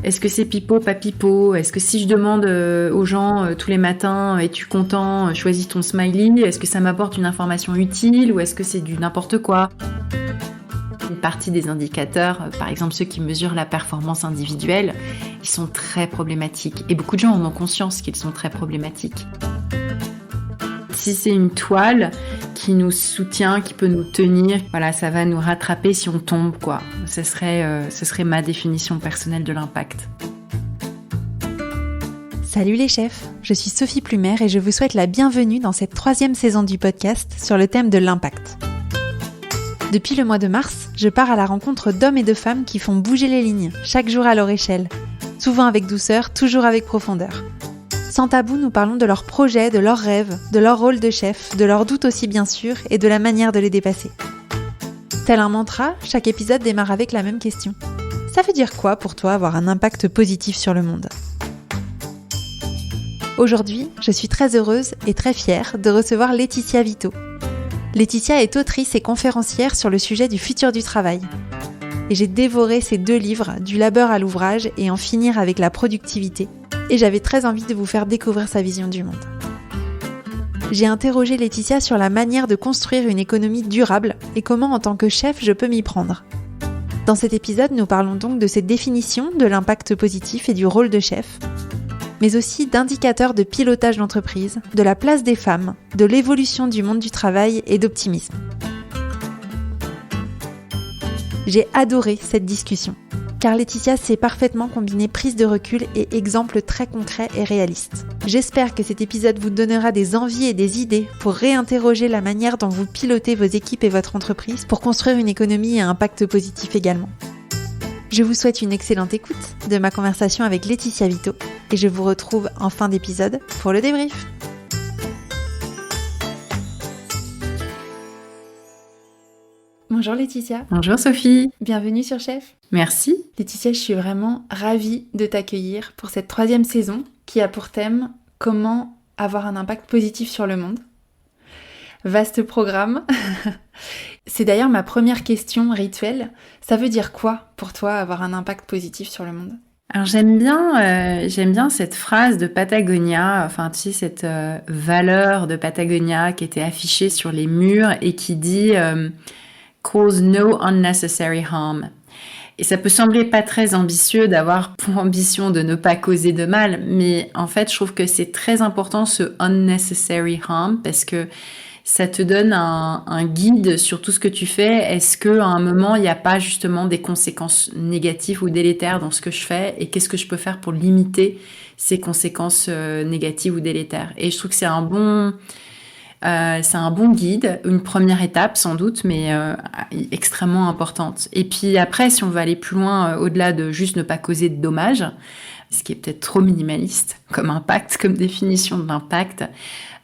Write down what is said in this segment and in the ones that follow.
Est-ce que c'est pipeau, pas pipeau? Est-ce que si je demande aux gens tous les matins, es-tu content, choisis ton smiley, est-ce que ça m'apporte une information utile ou est-ce que c'est du n'importe quoi? Une partie des indicateurs, par exemple ceux qui mesurent la performance individuelle, ils sont très problématiques. Et beaucoup de gens en ont conscience qu'ils sont très problématiques. Si c'est une toile qui nous soutient, qui peut nous tenir, voilà, ça va nous rattraper si on tombe, quoi. Ce serait ma définition personnelle de l'impact. Salut les chefs, je suis Sophie Plumer et je vous souhaite la bienvenue dans cette 3e saison du podcast sur le thème de l'impact. Depuis le mois de mars, je pars à la rencontre d'hommes et de femmes qui font bouger les lignes, chaque jour à leur échelle, souvent avec douceur, toujours avec profondeur. Sans tabou, nous parlons de leurs projets, de leurs rêves, de leur rôle de chef, de leurs doutes aussi bien sûr, et de la manière de les dépasser. Tel un mantra, chaque épisode démarre avec la même question. Ça veut dire quoi pour toi avoir un impact positif sur le monde ? Aujourd'hui, je suis très heureuse et très fière de recevoir Laetitia Vito. Laetitia est autrice et conférencière sur le sujet du futur du travail. Et j'ai dévoré ses 2 livres, Du labeur à l'ouvrage et En finir avec la productivité. Et j'avais très envie de vous faire découvrir sa vision du monde. J'ai interrogé Laetitia sur la manière de construire une économie durable et comment en tant que chef je peux m'y prendre. Dans cet épisode, nous parlons donc de cette définition de l'impact positif et du rôle de chef, mais aussi d'indicateurs de pilotage d'entreprise, de la place des femmes, de l'évolution du monde du travail et d'optimisme. J'ai adoré cette discussion, car Laetitia sait parfaitement combiner prise de recul et exemples très concrets et réalistes. J'espère que cet épisode vous donnera des envies et des idées pour réinterroger la manière dont vous pilotez vos équipes et votre entreprise pour construire une économie à impact positif également. Je vous souhaite une excellente écoute de ma conversation avec Laetitia Vito et je vous retrouve en fin d'épisode pour le débrief. Bonjour Laetitia. Bonjour Sophie. Bienvenue sur Chef. Merci. Laetitia, je suis vraiment ravie de t'accueillir pour cette 3e saison qui a pour thème « Comment avoir un impact positif sur le monde ?» Vaste programme. C'est d'ailleurs ma première question rituelle. Ça veut dire quoi pour toi avoir un impact positif sur le monde ? Alors j'aime bien cette phrase de Patagonia, enfin tu sais cette valeur de Patagonia qui était affichée sur les murs et qui dit cause no unnecessary harm. Et ça peut sembler pas très ambitieux d'avoir pour ambition de ne pas causer de mal, mais en fait je trouve que c'est très important ce unnecessary harm parce que ça te donne un guide sur tout ce que tu fais. Est-ce qu'à un moment, il n'y a pas justement des conséquences négatives ou délétères dans ce que je fais? Et qu'est-ce que je peux faire pour limiter ces conséquences négatives ou délétères? Et je trouve que c'est un bon guide, une première étape sans doute, mais extrêmement importante. Et puis après, si on veut aller plus loin, au-delà de juste ne pas causer de dommages, ce qui est peut-être trop minimaliste comme impact, comme définition de l'impact,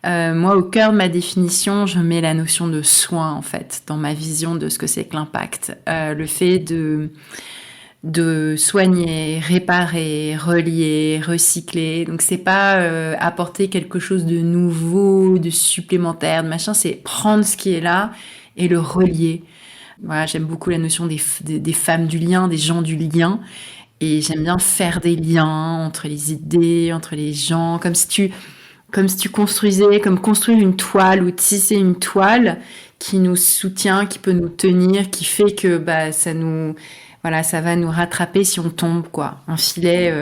moi, au cœur de ma définition, je mets la notion de soin, en fait, dans ma vision de ce que c'est que l'impact. Le fait de soigner, réparer, relier, recycler. Donc, c'est pas apporter quelque chose de nouveau, de supplémentaire, de machin. C'est prendre ce qui est là et le relier. Voilà, j'aime beaucoup la notion des femmes du lien, des gens du lien. Et j'aime bien faire des liens entre les idées, entre les gens, comme si tu construisais, comme construire une toile ou tisser une toile qui nous soutient, qui peut nous tenir, qui fait que ça va nous rattraper si on tombe, quoi. Un filet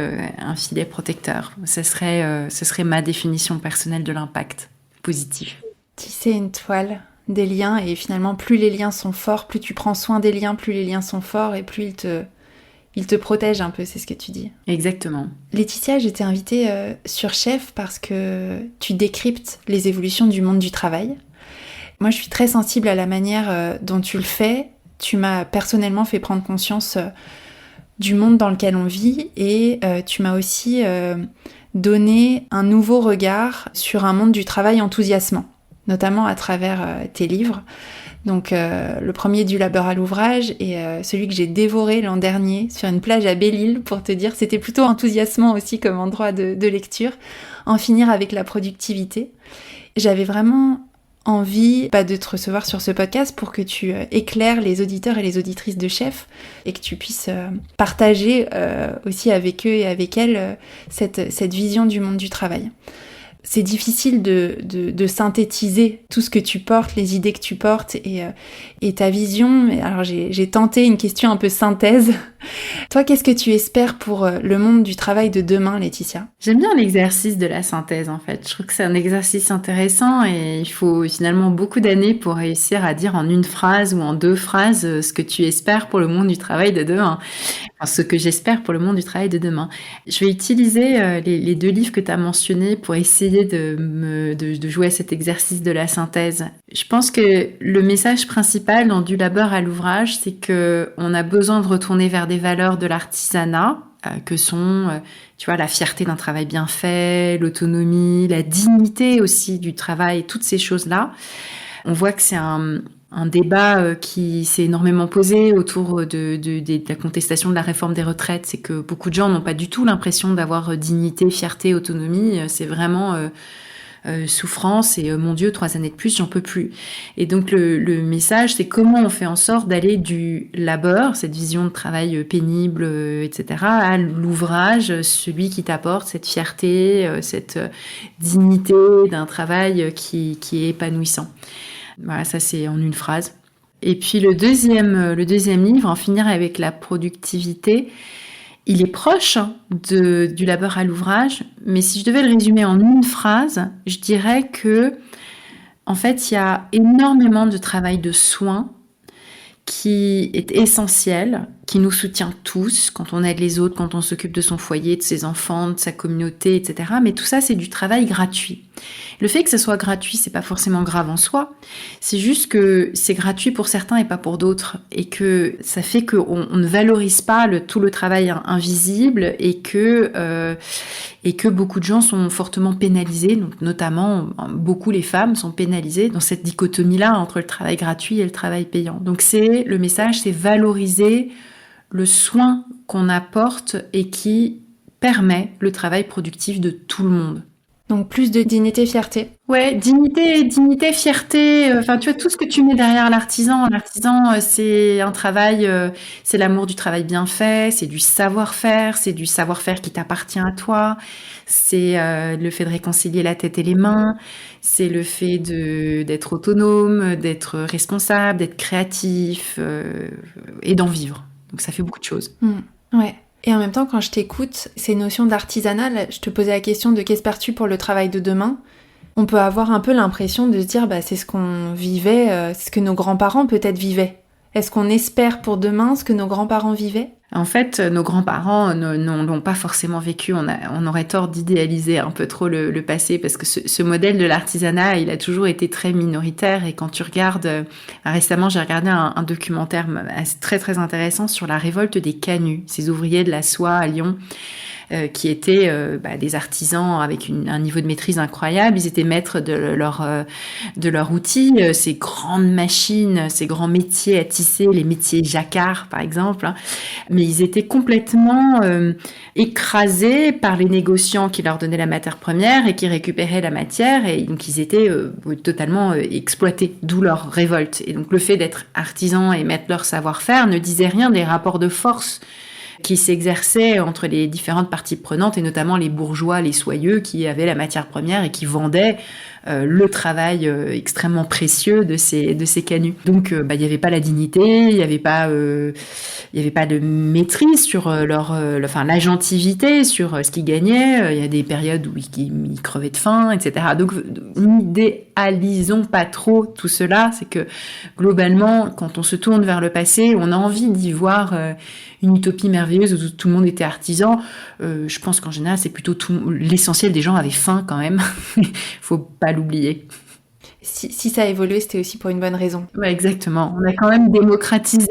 protecteur. Ce serait ma définition personnelle de l'impact positif. Tisser une toile, des liens, et finalement plus les liens sont forts, plus tu prends soin des liens, plus les liens sont forts et plus il te protège un peu, c'est ce que tu dis. Exactement. Laetitia, je t'ai invitée sur Chef parce que tu décryptes les évolutions du monde du travail. Moi, je suis très sensible à la manière dont tu le fais. Tu m'as personnellement fait prendre conscience du monde dans lequel on vit et tu m'as aussi donné un nouveau regard sur un monde du travail enthousiasmant, notamment à travers tes livres. Donc le premier Du labeur à l'ouvrage et celui que j'ai dévoré l'an dernier sur une plage à Belle-Île, pour te dire, c'était plutôt enthousiasmant aussi comme endroit de lecture. En finir avec la productivité. J'avais vraiment envie de te recevoir sur ce podcast pour que tu éclaires les auditeurs et les auditrices de Chef et que tu puisses partager aussi avec eux et avec elles cette vision du monde du travail. C'est difficile de synthétiser tout ce que tu portes, les idées que tu portes et ta vision. Alors j'ai tenté une question un peu synthèse. Toi, qu'est-ce que tu espères pour le monde du travail de demain, Laetitia ? J'aime bien l'exercice de la synthèse, en fait. Je trouve que c'est un exercice intéressant et il faut finalement beaucoup d'années pour réussir à dire en une phrase ou en 2 phrases ce que tu espères pour le monde du travail de demain. Enfin, ce que j'espère pour le monde du travail de demain. Je vais utiliser les 2 livres que tu as mentionnés pour essayer de jouer à cet exercice de la synthèse. Je pense que le message principal dans Du labeur à l'ouvrage, c'est qu'on a besoin de retourner vers des valeurs de l'artisanat, que sont, la fierté d'un travail bien fait, l'autonomie, la dignité aussi du travail, toutes ces choses-là. On voit que c'est un débat qui s'est énormément posé autour de la contestation de la réforme des retraites. C'est que beaucoup de gens n'ont pas du tout l'impression d'avoir dignité, fierté, autonomie. C'est vraiment souffrance et mon Dieu, 3 années de plus, j'en peux plus. Et donc le message, c'est comment on fait en sorte d'aller du labeur, cette vision de travail pénible, etc., à l'ouvrage, celui qui t'apporte cette fierté, cette dignité d'un travail qui est épanouissant. Voilà, ça c'est en une phrase. Et puis le deuxième livre, en finir avec la productivité, il est proche du labeur à l'ouvrage, mais si je devais le résumer en une phrase, je dirais que, en fait, il y a énormément de travail de soins qui est essentiel, qui nous soutient tous, quand on aide les autres, quand on s'occupe de son foyer, de ses enfants, de sa communauté, etc. Mais tout ça, c'est du travail gratuit. Le fait que ce soit gratuit, c'est pas forcément grave en soi. C'est juste que c'est gratuit pour certains et pas pour d'autres. Et que ça fait qu'on ne valorise pas tout le travail invisible et que beaucoup de gens sont fortement pénalisés. Donc, notamment, beaucoup les femmes sont pénalisées dans cette dichotomie-là entre le travail gratuit et le travail payant. Donc, le message, c'est valoriser le soin qu'on apporte et qui permet le travail productif de tout le monde. Donc plus de dignité, fierté. Ouais, dignité, fierté, tu vois, tout ce que tu mets derrière l'artisan. L'artisan, c'est un travail, c'est l'amour du travail bien fait, c'est du savoir-faire, c'est du savoir-faire qui t'appartient à toi, c'est le fait de réconcilier la tête et les mains, c'est le fait d'être autonome, d'être responsable, d'être créatif et d'en vivre. Donc ça fait beaucoup de choses. Ouais. Et en même temps, quand je t'écoute, ces notions d'artisanat, je te posais la question de qu'espères-tu pour le travail de demain ? On peut avoir un peu l'impression de se dire, c'est ce qu'on vivait, c'est ce que nos grands-parents peut-être vivaient. Est-ce qu'on espère pour demain ce que nos grands-parents vivaient ? En fait, nos grands-parents n'ont pas forcément vécu. On aurait tort d'idéaliser un peu trop le passé parce que ce modèle de l'artisanat, il a toujours été très minoritaire. Et quand tu regardes, récemment, j'ai regardé un documentaire très très intéressant sur la révolte des canuts, ces ouvriers de la soie à Lyon. Qui étaient des artisans avec un niveau de maîtrise incroyable. Ils étaient maîtres de leur outil, ces grandes machines, ces grands métiers à tisser, les métiers jacquard par exemple. Mais ils étaient complètement écrasés par les négociants qui leur donnaient la matière première et qui récupéraient la matière. Et donc ils étaient totalement exploités, d'où leur révolte. Et donc le fait d'être artisans et mettre leur savoir-faire ne disait rien des rapports de force qui s'exerçait entre les différentes parties prenantes et notamment les bourgeois, les soyeux qui avaient la matière première et qui vendaient le travail extrêmement précieux de ces canuts. Donc il n'y avait pas la dignité, il n'y avait pas de maîtrise sur l'agentivité, sur ce qu'ils gagnaient. Il y a des périodes où ils crevaient de faim, etc. Donc n'idéalisons pas trop tout cela. C'est que globalement, quand on se tourne vers le passé, on a envie d'y voir une utopie merveilleuse où tout le monde était artisan. Je pense qu'en général, c'est plutôt l'essentiel des gens avaient faim quand même. Faut pas l'oublier. Si ça a évolué, c'était aussi pour une bonne raison. Ouais, exactement. On a quand même démocratisé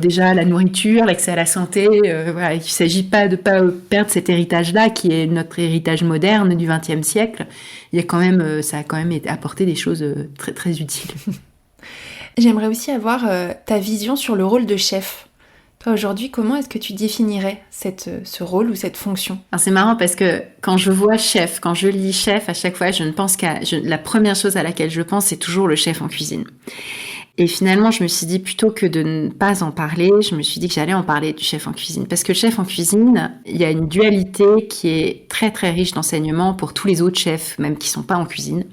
déjà la nourriture, l'accès à la santé. Il ne s'agit pas de pas perdre cet héritage-là, qui est notre héritage moderne du XXe siècle. Ça a quand même apporté des choses très très utiles. J'aimerais aussi avoir ta vision sur le rôle de chef. Toi, aujourd'hui, comment est-ce que tu définirais ce rôle ou cette fonction? Alors, c'est marrant parce que quand je vois chef, quand je lis chef, à chaque fois, je ne pense la première chose à laquelle je pense, c'est toujours le chef en cuisine. Et finalement, je me suis dit, plutôt que de ne pas en parler, je me suis dit que j'allais en parler du chef en cuisine. Parce que le chef en cuisine, il y a une dualité qui est très très riche d'enseignements pour tous les autres chefs, même qui ne sont pas en cuisine.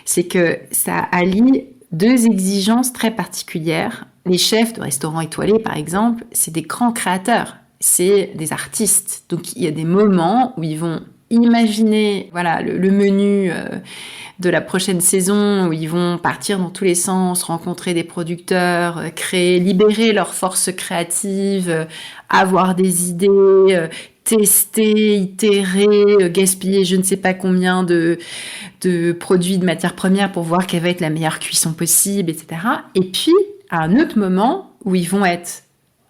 C'est que ça allie deux exigences très particulières. Les chefs de restaurants étoilés, par exemple, c'est des grands créateurs, c'est des artistes. Donc il y a des moments où ils vont imaginer le menu de la prochaine saison, où ils vont partir dans tous les sens, rencontrer des producteurs, créer, libérer leur force créative, avoir des idées, tester, itérer, gaspiller je ne sais pas combien de produits, de matières premières pour voir quelle va être la meilleure cuisson possible, etc. Et puis, à un autre moment où ils vont être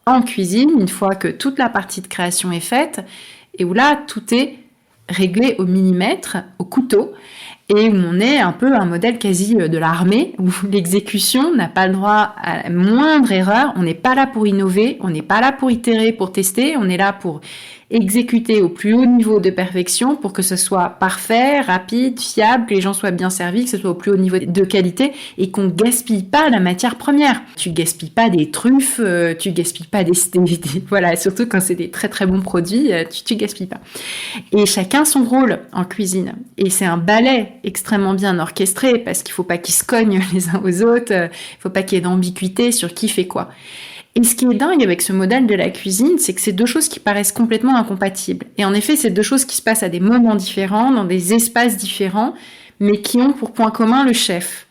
en cuisine, une fois que toute la partie de création est faite, et où là, tout est réglé au millimètre, au couteau, et où on est un peu un modèle quasi de l'armée, où l'exécution n'a pas le droit à la moindre erreur. On n'est pas là pour innover, on n'est pas là pour itérer, pour tester, on est là pour exécuter au plus haut niveau de perfection pour que ce soit parfait, rapide, fiable, que les gens soient bien servis, que ce soit au plus haut niveau de qualité et qu'on gaspille pas la matière première. Tu gaspilles pas des truffes, tu gaspilles pas voilà, surtout quand c'est des très très bons produits, tu gaspilles pas. Et chacun son rôle en cuisine. Et c'est un ballet extrêmement bien orchestré parce qu'il faut pas qu'ils se cognent les uns aux autres, il faut pas qu'il y ait d'ambiguïté sur qui fait quoi. Et ce qui est dingue avec ce modèle de la cuisine, c'est que c'est deux choses qui paraissent complètement incompatibles. Et en effet, c'est deux choses qui se passent à des moments différents, dans des espaces différents, mais qui ont pour point commun le chef.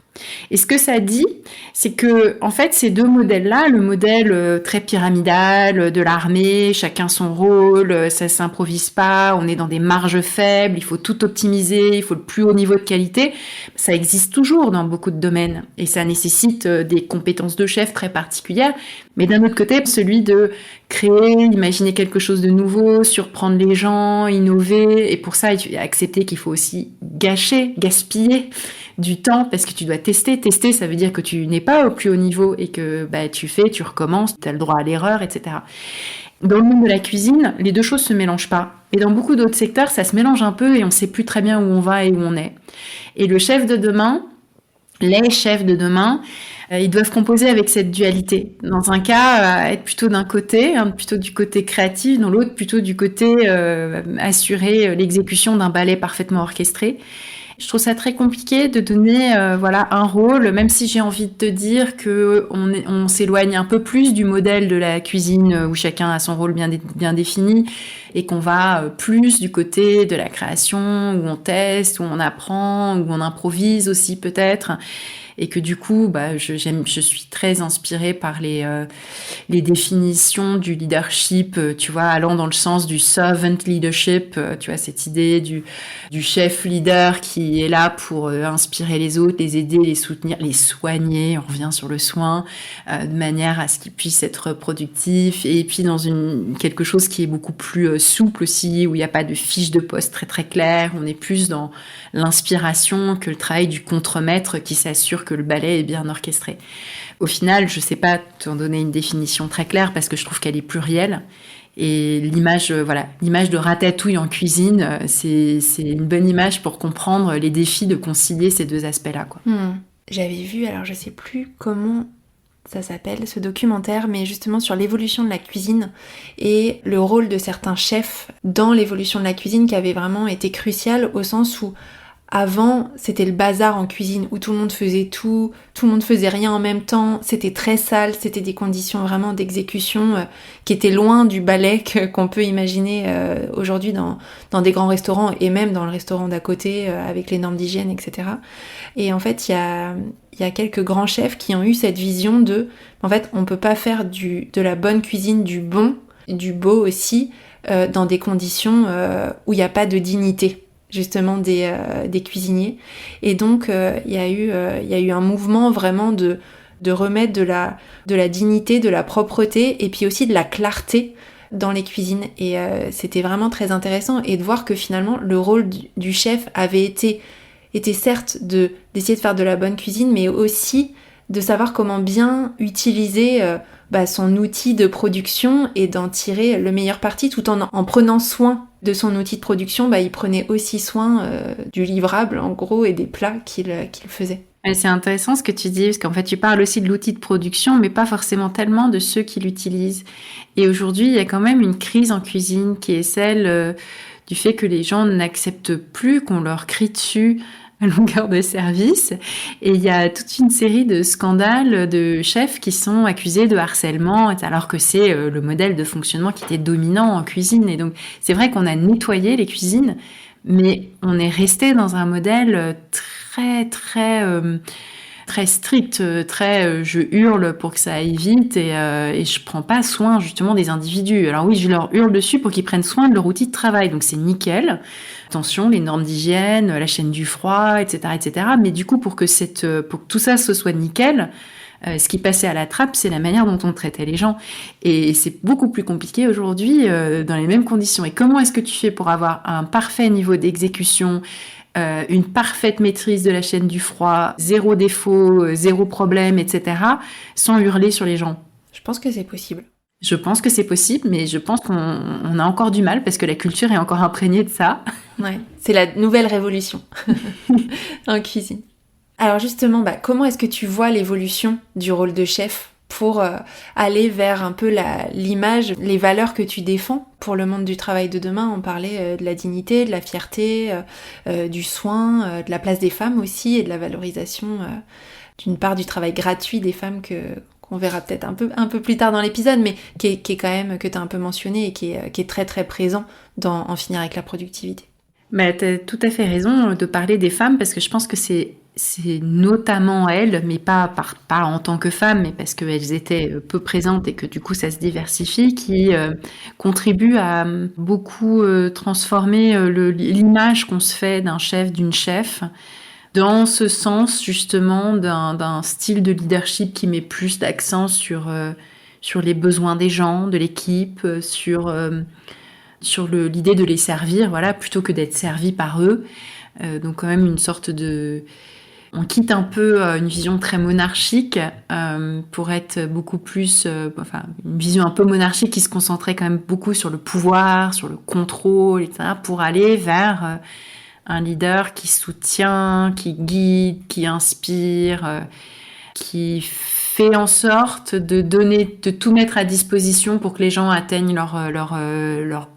Et ce que ça dit, c'est que, en fait, ces deux modèles-là, le modèle très pyramidal de l'armée, chacun son rôle, ça s'improvise pas, on est dans des marges faibles, il faut tout optimiser, il faut le plus haut niveau de qualité, ça existe toujours dans beaucoup de domaines. Et ça nécessite des compétences de chef très particulières. Mais d'un autre côté, celui de créer, imaginer quelque chose de nouveau, surprendre les gens, innover, et pour ça, accepter qu'il faut aussi gaspiller du temps parce que tu dois tester. Tester, ça veut dire que tu n'es pas au plus haut niveau et que tu recommences, tu as le droit à l'erreur, etc. Dans le monde de la cuisine, les deux choses se mélangent pas. Et dans beaucoup d'autres secteurs, ça se mélange un peu et on sait plus très bien où on va et où on est. Et le chef de demain, les chefs de demain, ils doivent composer avec cette dualité. Dans un cas, être plutôt d'un côté, plutôt du côté créatif, dans l'autre, plutôt du côté assurer l'exécution d'un ballet parfaitement orchestré. Je trouve ça très compliqué de donner un rôle, même si j'ai envie de te dire que on s'éloigne un peu plus du modèle de la cuisine où chacun a son rôle bien défini et qu'on va plus du côté de la création où on teste, où on apprend, où on improvise aussi peut-être. Et que du coup, je suis très inspirée par les définitions du leadership, tu vois, allant dans le sens du servant leadership, tu vois, cette idée du chef leader qui est là pour inspirer les autres, les aider, les soutenir, les soigner, on revient sur le soin, de manière à ce qu'ils puissent être productifs, et puis dans quelque chose qui est beaucoup plus souple aussi, où il n'y a pas de fiche de poste très très claire, on est plus dans l'inspiration que le travail du contremaître qui s'assure que le ballet est bien orchestré. Au final, je ne sais pas t'en donner une définition très claire parce que je trouve qu'elle est plurielle. Et l'image de ratatouille en cuisine, c'est une bonne image pour comprendre les défis de concilier ces deux aspects-là, quoi. J'avais vu, alors je sais plus comment ça s'appelle, ce documentaire, mais justement sur l'évolution de la cuisine et le rôle de certains chefs dans l'évolution de la cuisine qui avait vraiment été crucial au sens où avant, c'était le bazar en cuisine où tout le monde faisait tout le monde faisait rien en même temps, c'était très sale, c'était des conditions vraiment d'exécution qui étaient loin du ballet qu'on peut imaginer aujourd'hui dans des grands restaurants et même dans le restaurant d'à côté avec les normes d'hygiène, etc. Et en fait, il y a quelques grands chefs qui ont eu cette vision en fait, on peut pas faire de la bonne cuisine, du bon, du beau aussi, dans des conditions où il n'y a pas de dignité justement des cuisiniers. Et donc il y a eu un mouvement vraiment de remettre de la dignité, de la propreté et puis aussi de la clarté dans les cuisines. Et c'était vraiment très intéressant et de voir que finalement le rôle du chef avait été certes d'essayer de faire de la bonne cuisine, mais aussi de savoir comment bien utiliser son outil de production et d'en tirer le meilleur parti tout en prenant soin de son outil de production. Il prenait aussi soin du livrable en gros et des plats qu'il faisait. C'est intéressant ce que tu dis, parce qu'en fait, tu parles aussi de l'outil de production, mais pas forcément tellement de ceux qui l'utilisent. Et aujourd'hui, il y a quand même une crise en cuisine qui est celle du fait que les gens n'acceptent plus qu'on leur crie dessus à longueur de service. Et il y a toute une série de scandales de chefs qui sont accusés de harcèlement, alors que c'est le modèle de fonctionnement qui était dominant en cuisine. Et donc, c'est vrai qu'on a nettoyé les cuisines, mais on est resté dans un modèle très strict, je hurle pour que ça aille vite et je prends pas soin justement des individus. Alors oui, je leur hurle dessus pour qu'ils prennent soin de leur outil de travail, donc c'est nickel. Attention, les normes d'hygiène, la chaîne du froid, etc. Mais du coup, pour que tout ça ce soit nickel, ce qui passait à la trappe, c'est la manière dont on traitait les gens. Et c'est beaucoup plus compliqué aujourd'hui dans les mêmes conditions. Et comment est-ce que tu fais pour avoir un parfait niveau d'exécution, une parfaite maîtrise de la chaîne du froid, zéro défaut, zéro problème, etc., sans hurler sur les gens? Je pense que c'est possible. Je pense que c'est possible, mais je pense qu'on a encore du mal parce que la culture est encore imprégnée de ça. Ouais, c'est la nouvelle révolution en cuisine. Alors justement, comment est-ce que tu vois l'évolution du rôle de chef pour aller vers un peu l'image, les valeurs que tu défends pour le monde du travail de demain? On parlait de la dignité, de la fierté, du soin, de la place des femmes aussi et de la valorisation d'une part du travail gratuit des femmes qu'on verra peut-être un peu plus tard dans l'épisode, mais qui est quand même, que tu as un peu mentionné et qui est très très présent dans En finir avec la productivité. Mais tu as tout à fait raison de parler des femmes parce que je pense que c'est notamment elles, mais pas en tant que femmes, mais parce qu'elles étaient peu présentes et que du coup ça se diversifie, qui contribuent à beaucoup transformer l'image qu'on se fait d'un chef, d'une chef, dans ce sens justement d'un style de leadership qui met plus d'accent sur les besoins des gens, de l'équipe, sur l'idée de les servir, voilà, plutôt que d'être servi par eux. Donc quand même une sorte de... On quitte un peu une vision très monarchique pour être beaucoup plus... une vision un peu monarchique qui se concentrait quand même beaucoup sur le pouvoir, sur le contrôle, etc., pour aller vers un leader qui soutient, qui guide, qui inspire, qui fait en sorte de tout mettre à disposition pour que les gens atteignent leur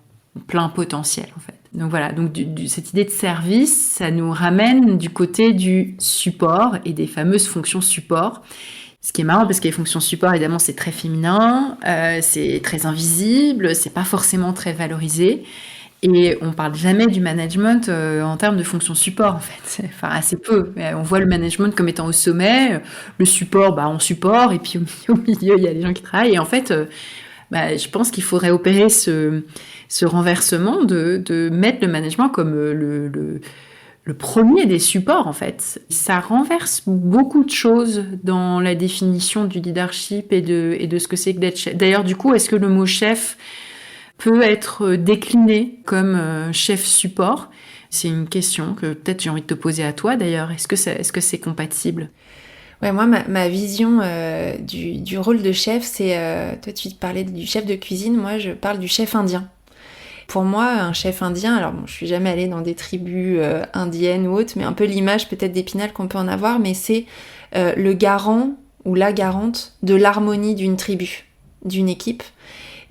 plein potentiel, en fait. Donc voilà, donc cette idée de service, ça nous ramène du côté du support et des fameuses fonctions support. Ce qui est marrant parce que les fonctions support, évidemment, c'est très féminin, c'est très invisible, c'est pas forcément très valorisé. Et on parle jamais du management en termes de fonctions support, en fait. Enfin, assez peu. On voit le management comme étant au sommet, le support, on support, et puis au milieu, il y a les gens qui travaillent. Et en fait, je pense qu'il faudrait opérer ce renversement de mettre le management comme le premier des supports, en fait. Ça renverse beaucoup de choses dans la définition du leadership et de ce que c'est que d'être chef. D'ailleurs, du coup, est-ce que le mot chef peut être décliné comme chef support? C'est une question que peut-être j'ai envie de te poser à toi, d'ailleurs. Est-ce que c'est compatible? Ouais, moi, ma vision du rôle de chef, c'est... toi, tu parlais du chef de cuisine, moi, je parle du chef indien. Pour moi, un chef indien, alors bon, je suis jamais allée dans des tribus indiennes ou autres, mais un peu l'image peut-être d'Épinal qu'on peut en avoir, mais c'est le garant ou la garante de l'harmonie d'une tribu, d'une équipe,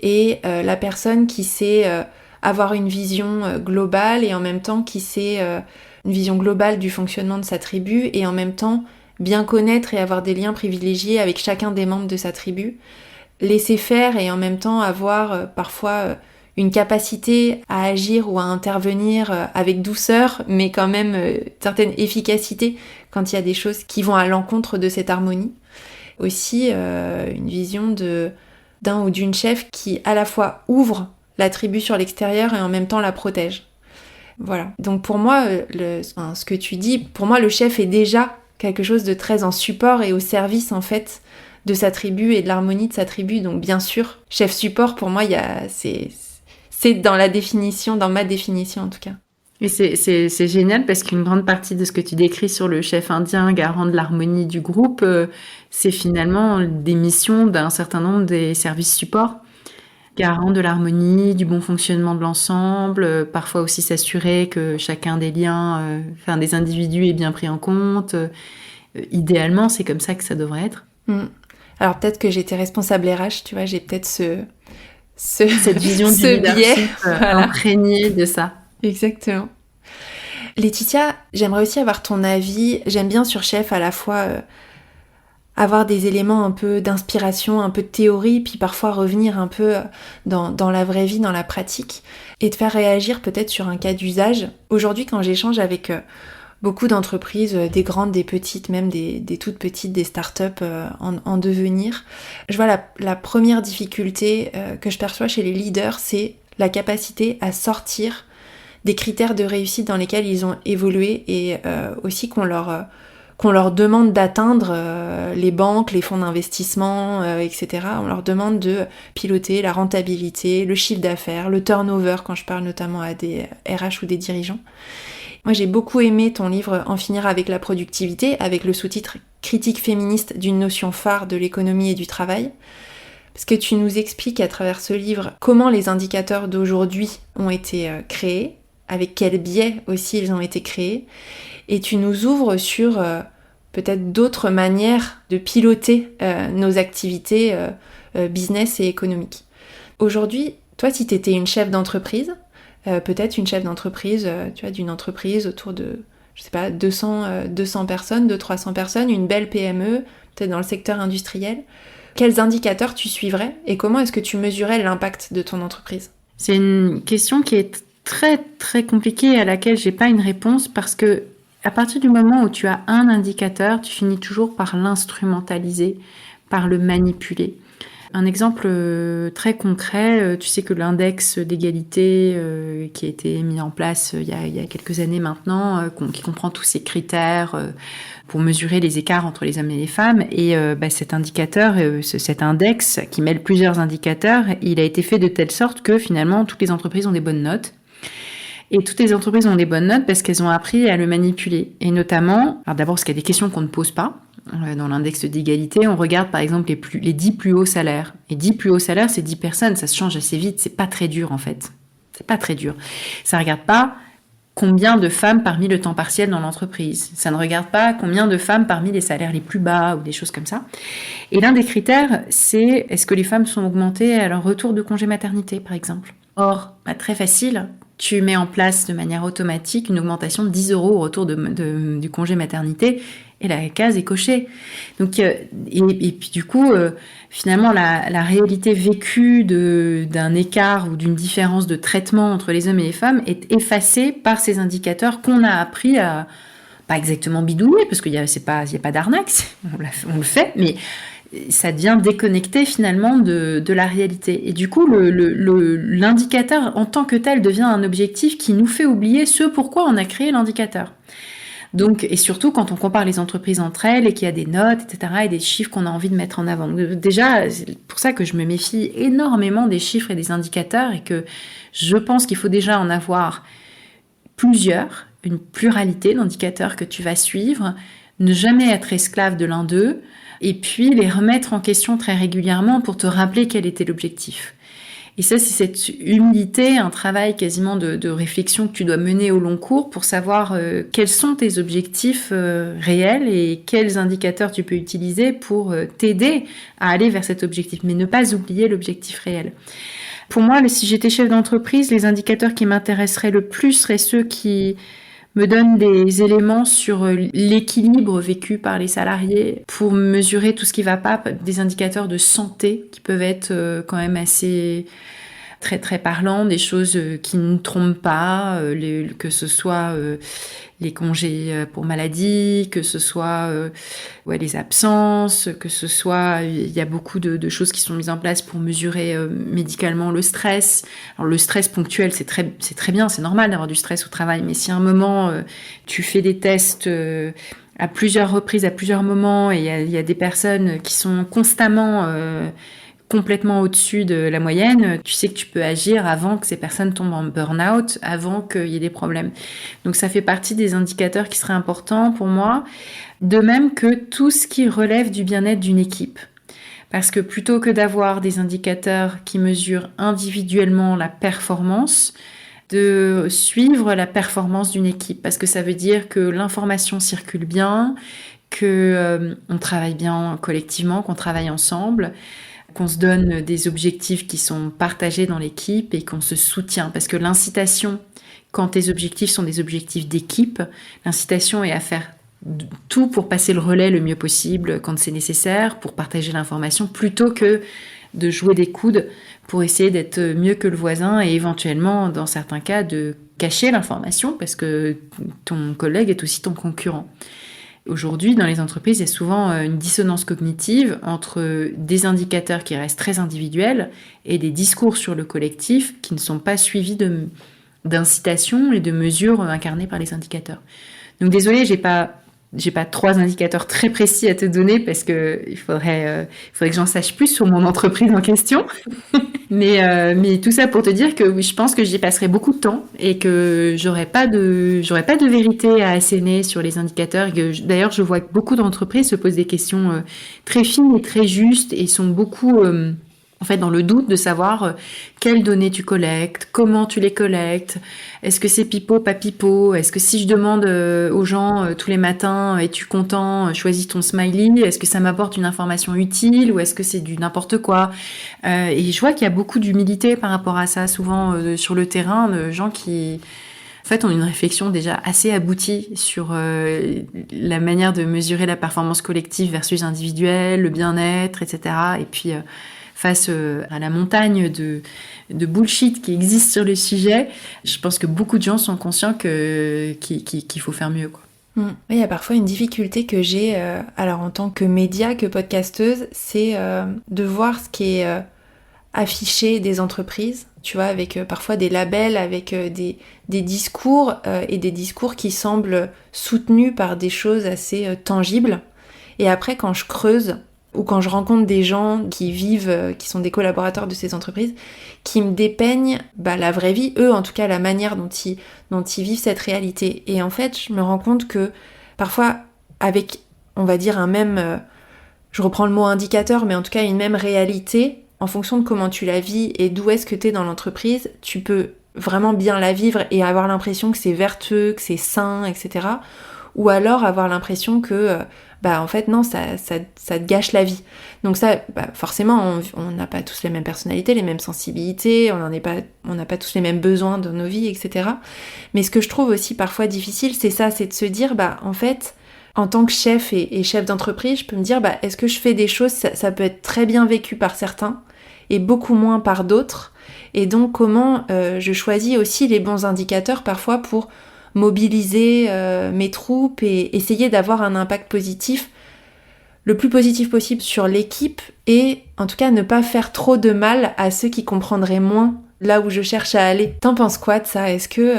et la personne qui sait avoir une vision globale et en même temps qui sait une vision globale du fonctionnement de sa tribu et en même temps bien connaître et avoir des liens privilégiés avec chacun des membres de sa tribu, laisser faire et en même temps avoir parfois une capacité à agir ou à intervenir avec douceur, mais quand même certaine efficacité quand il y a des choses qui vont à l'encontre de cette harmonie. Aussi une vision d'un ou d'une chef qui à la fois ouvre la tribu sur l'extérieur et en même temps la protège. Voilà. Donc pour moi, ce que tu dis, pour moi le chef est déjà quelque chose de très en support et au service en fait de sa tribu et de l'harmonie de sa tribu. Donc bien sûr, chef support pour moi c'est dans la définition, dans ma définition en tout cas. Et c'est génial parce qu'une grande partie de ce que tu décris sur le chef indien, garant de l'harmonie du groupe, c'est finalement des missions d'un certain nombre des services supports. Garant de l'harmonie, du bon fonctionnement de l'ensemble, parfois aussi s'assurer que chacun des liens, des individus est bien pris en compte. Idéalement, c'est comme ça que ça devrait être. Alors peut-être que j'étais responsable RH, tu vois, j'ai peut-être cette vision du leadership imprégnée de ça. Exactement. Laetitia, j'aimerais aussi avoir ton avis. J'aime bien sur Chef à la fois avoir des éléments un peu d'inspiration, un peu de théorie, puis parfois revenir un peu dans la vraie vie, dans la pratique, et te faire réagir peut-être sur un cas d'usage. Aujourd'hui, quand j'échange avec beaucoup d'entreprises, des grandes, des petites, même des toutes petites, des startups en devenir, je vois la première difficulté que je perçois chez les leaders, c'est la capacité à sortir des critères de réussite dans lesquels ils ont évolué et aussi qu'on leur demande d'atteindre les banques, les fonds d'investissement, etc. On leur demande de piloter la rentabilité, le chiffre d'affaires, le turnover, quand je parle notamment à des RH ou des dirigeants. Moi, j'ai beaucoup aimé ton livre « En finir avec la productivité » avec le sous-titre « Critique féministe d'une notion phare de l'économie et du travail ». Parce que tu nous expliques à travers ce livre comment les indicateurs d'aujourd'hui ont été créés, avec quel biais aussi ils ont été créés, et tu nous ouvres sur peut-être d'autres manières de piloter nos activités business et économiques. Aujourd'hui, toi, si tu étais une chef d'entreprise, peut-être une chef d'entreprise, tu vois, d'une entreprise autour de, je sais pas, 200 personnes, 200-300 personnes, une belle PME, peut-être dans le secteur industriel, quels indicateurs tu suivrais et comment est-ce que tu mesurais l'impact de ton entreprise ? C'est une question qui est très très compliquée à laquelle j'ai pas une réponse parce que à partir du moment où tu as un indicateur, tu finis toujours par l'instrumentaliser, par le manipuler. Un exemple très concret, tu sais que l'index d'égalité qui a été mis en place il y a quelques années maintenant, qui comprend tous ces critères pour mesurer les écarts entre les hommes et les femmes, et cet indicateur, cet index qui mêle plusieurs indicateurs, il a été fait de telle sorte que finalement toutes les entreprises ont des bonnes notes. Et toutes les entreprises ont des bonnes notes parce qu'elles ont appris à le manipuler. Et notamment, alors d'abord parce qu'il y a des questions qu'on ne pose pas. Dans l'index d'égalité, on regarde par exemple les 10 plus hauts salaires. Et 10 plus hauts salaires, c'est 10 personnes, ça se change assez vite, c'est pas très dur en fait. C'est pas très dur. Ça regarde pas combien de femmes parmi le temps partiel dans l'entreprise. Ça ne regarde pas combien de femmes parmi les salaires les plus bas ou des choses comme ça. Et l'un des critères, c'est est-ce que les femmes sont augmentées à leur retour de congé maternité par exemple. Or, très facile, tu mets en place de manière automatique une augmentation de 10 € au retour du congé maternité et la case est cochée. Donc, et puis du coup, finalement, la réalité vécue d'un écart ou d'une différence de traitement entre les hommes et les femmes est effacée par ces indicateurs qu'on a appris à pas exactement bidouiller, parce qu'il y a pas d'arnaque, on le fait, mais ça devient déconnecté finalement de la réalité. Et du coup, l'indicateur en tant que tel devient un objectif qui nous fait oublier ce pourquoi on a créé l'indicateur. Donc, et surtout quand on compare les entreprises entre elles et qu'il y a des notes, etc., et des chiffres qu'on a envie de mettre en avant. Donc, déjà, c'est pour ça que je me méfie énormément des chiffres et des indicateurs et que je pense qu'il faut déjà en avoir plusieurs, une pluralité d'indicateurs que tu vas suivre, ne jamais être esclave de l'un d'eux, et puis les remettre en question très régulièrement pour te rappeler quel était l'objectif. Et ça, c'est cette humilité, un travail quasiment de réflexion que tu dois mener au long cours pour savoir quels sont tes objectifs réels et quels indicateurs tu peux utiliser pour t'aider à aller vers cet objectif, mais ne pas oublier l'objectif réel. Pour moi, si j'étais chef d'entreprise, les indicateurs qui m'intéresseraient le plus seraient ceux qui me donnent des éléments sur l'équilibre vécu par les salariés pour mesurer tout ce qui va pas, des indicateurs de santé qui peuvent être quand même assez très très parlants, des choses qui ne trompent pas, que ce soit les congés pour maladie, que ce soit les absences, que ce soit il y a beaucoup de choses qui sont mises en place pour mesurer médicalement le stress. Alors le stress ponctuel, c'est très bien, c'est normal d'avoir du stress au travail, mais si à un moment tu fais des tests à plusieurs reprises, à plusieurs moments, et il y a des personnes qui sont constamment complètement au-dessus de la moyenne, tu sais que tu peux agir avant que ces personnes tombent en burn-out, avant qu'il y ait des problèmes. Donc ça fait partie des indicateurs qui seraient importants pour moi, de même que tout ce qui relève du bien-être d'une équipe. Parce que plutôt que d'avoir des indicateurs qui mesurent individuellement la performance, de suivre la performance d'une équipe. Parce que ça veut dire que l'information circule bien, qu'on travaille bien collectivement, qu'on travaille ensemble, qu'on se donne des objectifs qui sont partagés dans l'équipe et qu'on se soutient. Parce que l'incitation, quand tes objectifs sont des objectifs d'équipe, l'incitation est à faire tout pour passer le relais le mieux possible quand c'est nécessaire, pour partager l'information, plutôt que de jouer des coudes pour essayer d'être mieux que le voisin et éventuellement, dans certains cas, de cacher l'information parce que ton collègue est aussi ton concurrent. Aujourd'hui, dans les entreprises, il y a souvent une dissonance cognitive entre des indicateurs qui restent très individuels et des discours sur le collectif qui ne sont pas suivis d'incitation et de mesures incarnées par les indicateurs. Donc désolée, j'ai pas 3 indicateurs très précis à te donner parce que il faudrait que j'en sache plus sur mon entreprise en question. mais tout ça pour te dire que oui, je pense que j'y passerai beaucoup de temps et que j'aurais pas de vérité à asséner sur les indicateurs. D'ailleurs, je vois que beaucoup d'entreprises se posent des questions très fines et très justes et sont beaucoup en fait, dans le doute de savoir quelles données tu collectes, comment tu les collectes, est-ce que c'est pipeau, pas pipeau, est-ce que si je demande aux gens tous les matins, es-tu content, choisis ton smiley, est-ce que ça m'apporte une information utile ou est-ce que c'est du n'importe quoi et je vois qu'il y a beaucoup d'humilité par rapport à ça, souvent sur le terrain, de gens qui en fait ont une réflexion déjà assez aboutie sur la manière de mesurer la performance collective versus individuelle, le bien-être, etc. Et puis face à la montagne de bullshit qui existe sur le sujet, je pense que beaucoup de gens sont conscients qu'il faut faire mieux, quoi. Il y a parfois une difficulté que j'ai, alors en tant que média, que podcasteuse, c'est de voir ce qui est affiché des entreprises, tu vois, avec parfois des labels, avec des discours et des discours qui semblent soutenus par des choses assez tangibles. Et après, quand je creuse, ou quand je rencontre des gens qui vivent, qui sont des collaborateurs de ces entreprises, qui me dépeignent la vraie vie, eux en tout cas la manière dont ils vivent cette réalité. Et en fait, je me rends compte que parfois, avec, on va dire, un même, je reprends le mot indicateur, mais en tout cas une même réalité, en fonction de comment tu la vis et d'où est-ce que tu es dans l'entreprise, tu peux vraiment bien la vivre et avoir l'impression que c'est vertueux, que c'est sain, etc. Ou alors avoir l'impression que en fait non, ça te gâche la vie. Donc ça, forcément, on n'a pas tous les mêmes personnalités, les mêmes sensibilités, on n'a pas tous les mêmes besoins dans nos vies, etc. Mais ce que je trouve aussi parfois difficile, c'est ça, c'est de se dire, en fait, en tant que chef et chef d'entreprise, je peux me dire, est-ce que je fais des choses, ça peut être très bien vécu par certains et beaucoup moins par d'autres. Et donc comment je choisis aussi les bons indicateurs parfois pour mobiliser mes troupes et essayer d'avoir un impact positif, le plus positif possible sur l'équipe et en tout cas ne pas faire trop de mal à ceux qui comprendraient moins là où je cherche à aller. T'en penses quoi de ça ? Est-ce que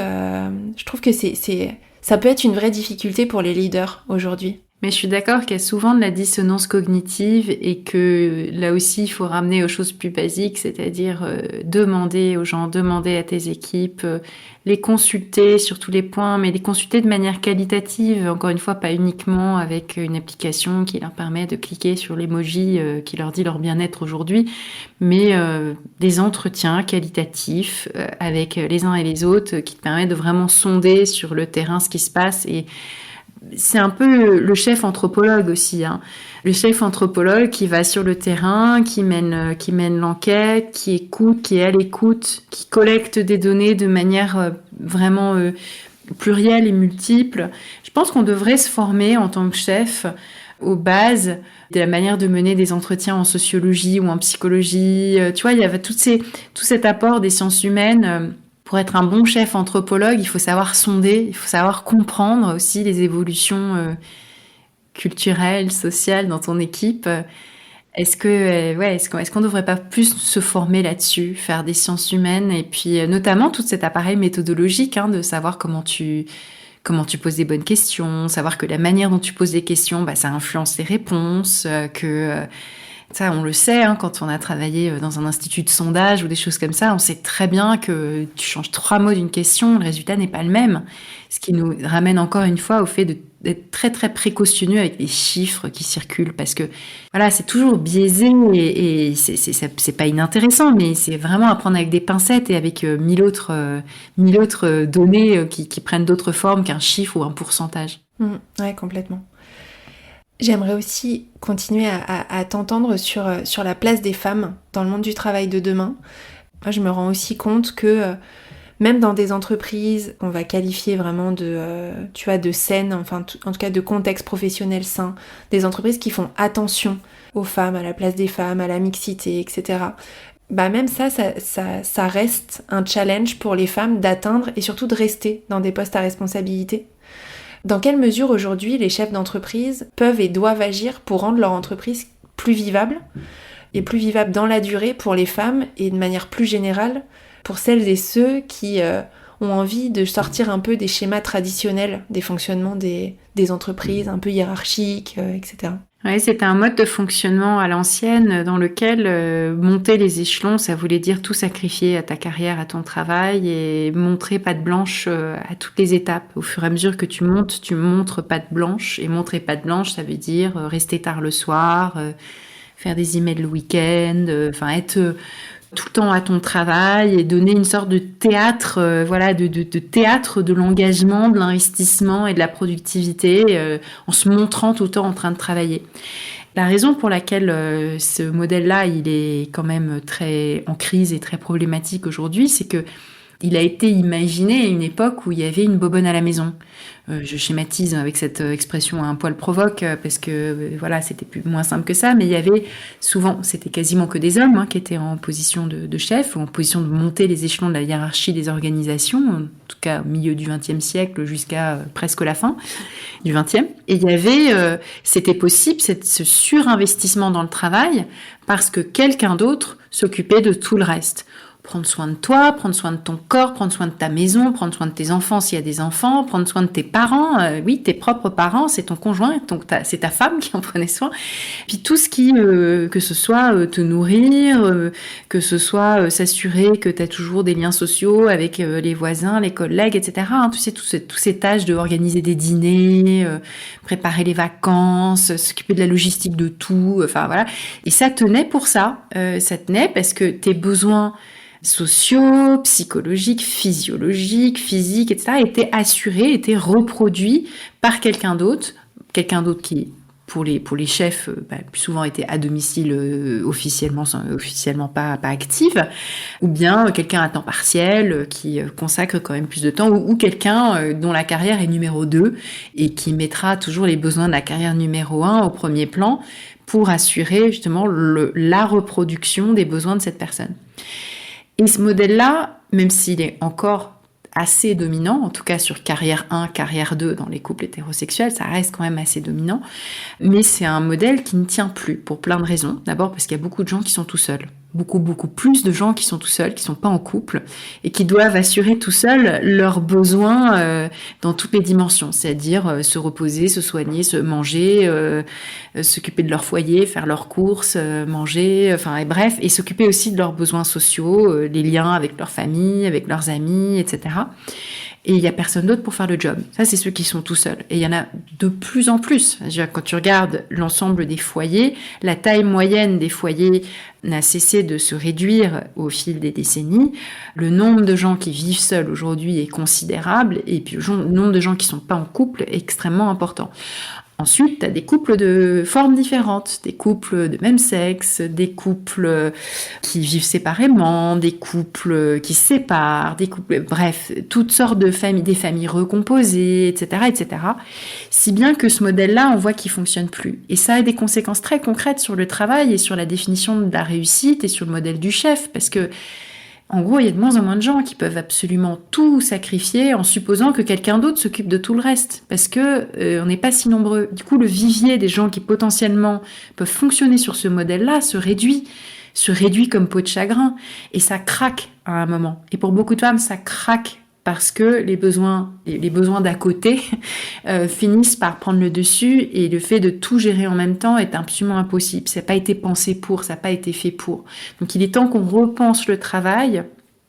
je trouve que ça peut être une vraie difficulté pour les leaders aujourd'hui ? Mais je suis d'accord qu'il y a souvent de la dissonance cognitive et que là aussi, il faut ramener aux choses plus basiques, c'est-à-dire demander aux gens, demander à tes équipes, les consulter sur tous les points, mais les consulter de manière qualitative, encore une fois, pas uniquement avec une application qui leur permet de cliquer sur l'emoji qui leur dit leur bien-être aujourd'hui, mais des entretiens qualitatifs avec les uns et les autres qui te permettent de vraiment sonder sur le terrain ce qui se passe. Et c'est un peu le chef anthropologue aussi, hein. Le chef anthropologue qui va sur le terrain, qui mène l'enquête, qui écoute, qui est à l'écoute, qui collecte des données de manière vraiment plurielle et multiple. Je pense qu'on devrait se former en tant que chef aux bases de la manière de mener des entretiens en sociologie ou en psychologie. Tu vois, il y avait tout cet apport des sciences humaines. Pour être un bon chef anthropologue, il faut savoir sonder, il faut savoir comprendre aussi les évolutions culturelles, sociales dans ton équipe. Est-ce qu'on devrait pas plus se former là-dessus, faire des sciences humaines et puis notamment tout cet appareil méthodologique, de savoir comment tu poses des bonnes questions, savoir que la manière dont tu poses des questions, ça influence tes réponses, que Ça, on le sait, hein, quand on a travaillé dans un institut de sondage ou des choses comme ça, on sait très bien que tu changes 3 mots d'une question, le résultat n'est pas le même. Ce qui nous ramène encore une fois au fait d'être très très précautionneux avec les chiffres qui circulent, parce que voilà, c'est toujours biaisé et c'est pas inintéressant, mais c'est vraiment à prendre avec des pincettes et avec mille autres données qui prennent d'autres formes qu'un chiffre ou un pourcentage. Ouais, complètement. J'aimerais aussi continuer à t'entendre sur la place des femmes dans le monde du travail de demain. Moi, je me rends aussi compte que même dans des entreprises qu'on va qualifier vraiment de saines, enfin en tout cas de contexte professionnel sain, des entreprises qui font attention aux femmes, à la place des femmes, à la mixité, etc. Même ça reste un challenge pour les femmes d'atteindre et surtout de rester dans des postes à responsabilité. Dans quelle mesure aujourd'hui les chefs d'entreprise peuvent et doivent agir pour rendre leur entreprise plus vivable et plus vivable dans la durée pour les femmes et de manière plus générale pour celles et ceux qui ont envie de sortir un peu des schémas traditionnels des fonctionnements des entreprises un peu hiérarchiques, etc. Oui, c'était un mode de fonctionnement à l'ancienne dans lequel monter les échelons, ça voulait dire tout sacrifier à ta carrière, à ton travail et montrer patte blanche à toutes les étapes. Au fur et à mesure que tu montes, tu montres patte blanche. Et montrer patte blanche, ça veut dire rester tard le soir, faire des emails le week-end, être tout le temps à ton travail et donner une sorte de théâtre, de théâtre de l'engagement, de l'investissement et de la productivité, en se montrant tout le temps en train de travailler. La raison pour laquelle ce modèle-là, il est quand même très en crise et très problématique aujourd'hui, c'est que il a été imaginé à une époque où il y avait une bobonne à la maison. Je schématise avec cette expression un poil provoque parce que c'était moins simple que ça, mais il y avait souvent, c'était quasiment que des hommes qui étaient en position de chef, ou en position de monter les échelons de la hiérarchie des organisations, en tout cas au milieu du XXe siècle jusqu'à presque la fin du XXe. Et il y avait, c'était possible, ce surinvestissement dans le travail parce que quelqu'un d'autre s'occupait de tout le reste. Prendre soin de toi, prendre soin de ton corps, prendre soin de ta maison, prendre soin de tes enfants s'il y a des enfants, prendre soin de tes parents, tes propres parents, c'est ton conjoint, c'est ta femme qui en prenait soin. Puis tout ce qui, que ce soit te nourrir, que ce soit s'assurer que tu as toujours des liens sociaux avec les voisins, les collègues, etc. Tous ces tâches de organiser des dîners, préparer les vacances, s'occuper de la logistique de tout, Et ça tenait pour ça. Ça tenait parce que tes besoins sociaux, psychologiques, physiologiques, physiques, etc., étaient assurés, étaient reproduits par quelqu'un d'autre qui, pour les chefs, plus souvent était à domicile officiellement pas active, ou bien quelqu'un à temps partiel qui consacre quand même plus de temps, ou quelqu'un dont la carrière est numéro 2 et qui mettra toujours les besoins de la carrière numéro 1 au premier plan pour assurer justement la reproduction des besoins de cette personne. Et ce modèle-là, même s'il est encore assez dominant, en tout cas sur carrière 1, carrière 2 dans les couples hétérosexuels, ça reste quand même assez dominant, mais c'est un modèle qui ne tient plus pour plein de raisons. D'abord parce qu'il y a beaucoup de gens qui sont tout seuls, beaucoup plus de gens qui sont tout seuls, qui sont pas en couple et qui doivent assurer tout seuls leurs besoins dans toutes les dimensions, c'est-à-dire se reposer, se soigner, se manger, s'occuper de leur foyer, faire leurs courses, manger, et s'occuper aussi de leurs besoins sociaux, les liens avec leur famille, avec leurs amis, etc. Et il n'y a personne d'autre pour faire le job. Ça, c'est ceux qui sont tout seuls. Et il y en a de plus en plus. Quand tu regardes l'ensemble des foyers, la taille moyenne des foyers n'a cessé de se réduire au fil des décennies. Le nombre de gens qui vivent seuls aujourd'hui est considérable. Et puis le nombre de gens qui ne sont pas en couple est extrêmement important. Ensuite, tu as des couples de formes différentes, des couples de même sexe, des couples qui vivent séparément, des couples qui se séparent, bref, toutes sortes de familles, des familles recomposées, etc., etc. Si bien que ce modèle-là, on voit qu'il fonctionne plus. Et ça a des conséquences très concrètes sur le travail et sur la définition de la réussite et sur le modèle du chef, parce que en gros, il y a de moins en moins de gens qui peuvent absolument tout sacrifier en supposant que quelqu'un d'autre s'occupe de tout le reste. Parce que on n'est pas si nombreux. Du coup, le vivier des gens qui potentiellement peuvent fonctionner sur ce modèle-là se réduit comme peau de chagrin. Et ça craque à un moment. Et pour beaucoup de femmes, ça craque parce que les besoins d'à côté finissent par prendre le dessus, et le fait de tout gérer en même temps est absolument impossible. Ça n'a pas été pensé pour, ça n'a pas été fait pour. Donc il est temps qu'on repense le travail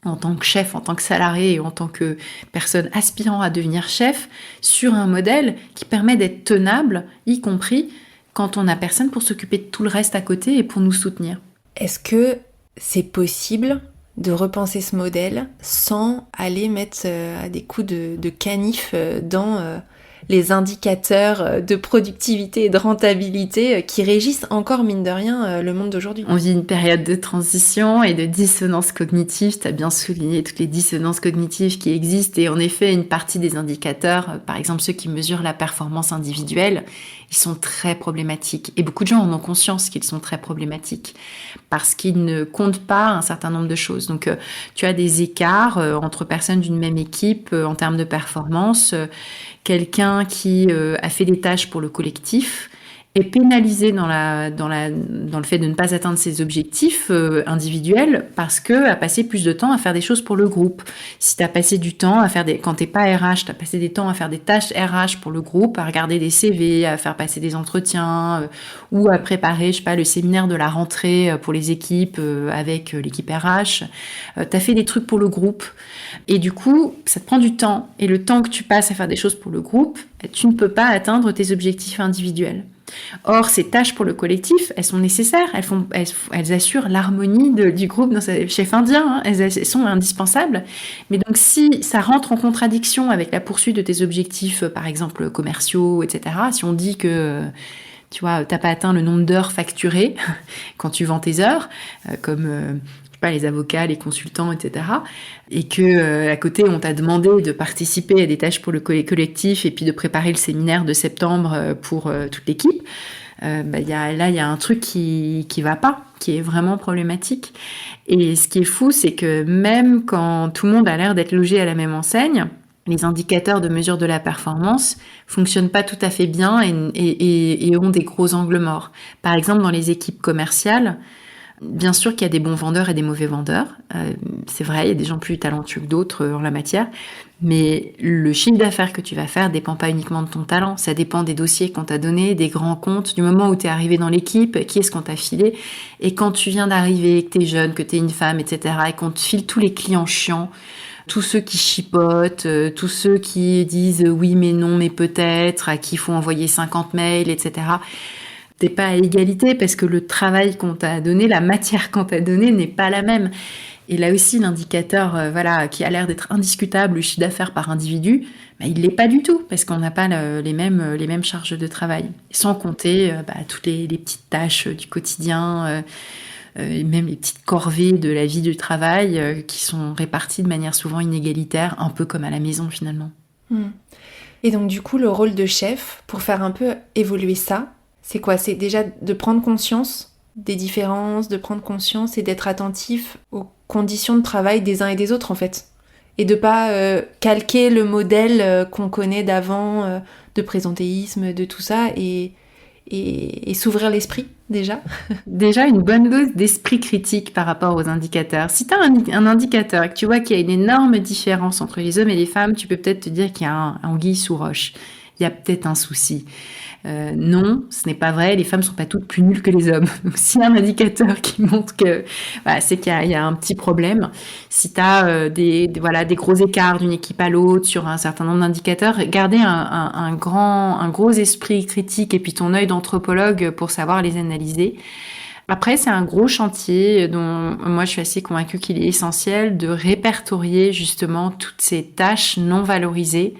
en tant que chef, en tant que salarié et en tant que personne aspirant à devenir chef, sur un modèle qui permet d'être tenable, y compris quand on n'a personne pour s'occuper de tout le reste à côté et pour nous soutenir. Est-ce que c'est possible de repenser ce modèle sans aller mettre à des coups de canif dans les indicateurs de productivité et de rentabilité qui régissent encore, mine de rien, le monde d'aujourd'hui? On vit une période de transition et de dissonance cognitive. Tu as bien souligné toutes les dissonances cognitives qui existent. Et en effet, une partie des indicateurs, par exemple ceux qui mesurent la performance individuelle, ils sont très problématiques. Et beaucoup de gens en ont conscience qu'ils sont très problématiques parce qu'ils ne comptent pas un certain nombre de choses. Donc, tu as des écarts entre personnes d'une même équipe en termes de performance. Quelqu'un qui a fait des tâches pour le collectif est pénalisé dans le fait de ne pas atteindre ses objectifs individuels parce que a passé plus de temps à faire des choses pour le groupe. Si tu as passé du temps à faire quand t'es pas RH, tu as passé des temps à faire des tâches RH pour le groupe, à regarder des CV, à faire passer des entretiens ou à préparer, le séminaire de la rentrée pour les équipes avec l'équipe RH, tu as fait des trucs pour le groupe. Et du coup, ça te prend du temps. Et le temps que tu passes à faire des choses pour le groupe, tu ne peux pas atteindre tes objectifs individuels. Or, ces tâches pour le collectif, elles sont nécessaires, elles assurent l'harmonie du groupe dans ce chef indien, elles sont indispensables. Mais donc, si ça rentre en contradiction avec la poursuite de tes objectifs, par exemple commerciaux, etc., si on dit que tu vois, t'as pas atteint le nombre d'heures facturées quand tu vends tes heures, comme les avocats, les consultants, etc. Et que à côté, on t'a demandé de participer à des tâches pour le collectif et puis de préparer le séminaire de septembre pour toute l'équipe. Il y a un truc qui va pas, qui est vraiment problématique. Et ce qui est fou, c'est que même quand tout le monde a l'air d'être logé à la même enseigne, les indicateurs de mesure de la performance fonctionnent pas tout à fait bien et ont des gros angles morts. Par exemple, dans les équipes commerciales, bien sûr qu'il y a des bons vendeurs et des mauvais vendeurs. C'est vrai, il y a des gens plus talentueux que d'autres en la matière. Mais le chiffre d'affaires que tu vas faire dépend pas uniquement de ton talent. Ça dépend des dossiers qu'on t'a donnés, des grands comptes, du moment où tu es arrivé dans l'équipe, qui est-ce qu'on t'a filé. Et quand tu viens d'arriver, que tu es jeune, que tu es une femme, etc., et qu'on te file tous les clients chiants, tous ceux qui chipotent, tous ceux qui disent oui mais non mais peut-être, à qui il faut envoyer 50 mails, etc., t'es pas à égalité parce que le travail qu'on t'a donné, la matière qu'on t'a donnée n'est pas la même. Et là aussi, l'indicateur qui a l'air d'être indiscutable, le chiffre d'affaires par individu, il l'est pas du tout parce qu'on n'a pas les mêmes charges de travail. Sans compter toutes les petites tâches du quotidien, et même les petites corvées de la vie du travail qui sont réparties de manière souvent inégalitaire, un peu comme à la maison finalement. Et donc du coup, le rôle de chef, pour faire un peu évoluer ça, c'est quoi? C'est déjà de prendre conscience des différences, de prendre conscience et d'être attentif aux conditions de travail des uns et des autres en fait. Et de pas calquer le modèle qu'on connaît d'avant, de présentéisme, de tout ça, et s'ouvrir l'esprit déjà. Déjà une bonne dose d'esprit critique par rapport aux indicateurs. Si tu as un indicateur et que tu vois qu'il y a une énorme différence entre les hommes et les femmes, tu peux peut-être te dire qu'il y a un anguille sous roche. Il y a peut-être un souci. Non, ce n'est pas vrai, les femmes sont pas toutes plus nulles que les hommes. Donc s'il y a un indicateur qui montre que c'est qu'il y a un petit problème, si tu as des gros écarts d'une équipe à l'autre sur un certain nombre d'indicateurs, gardez un gros esprit critique et puis ton œil d'anthropologue pour savoir les analyser. Après, c'est un gros chantier dont moi je suis assez convaincue qu'il est essentiel de répertorier justement toutes ces tâches non valorisées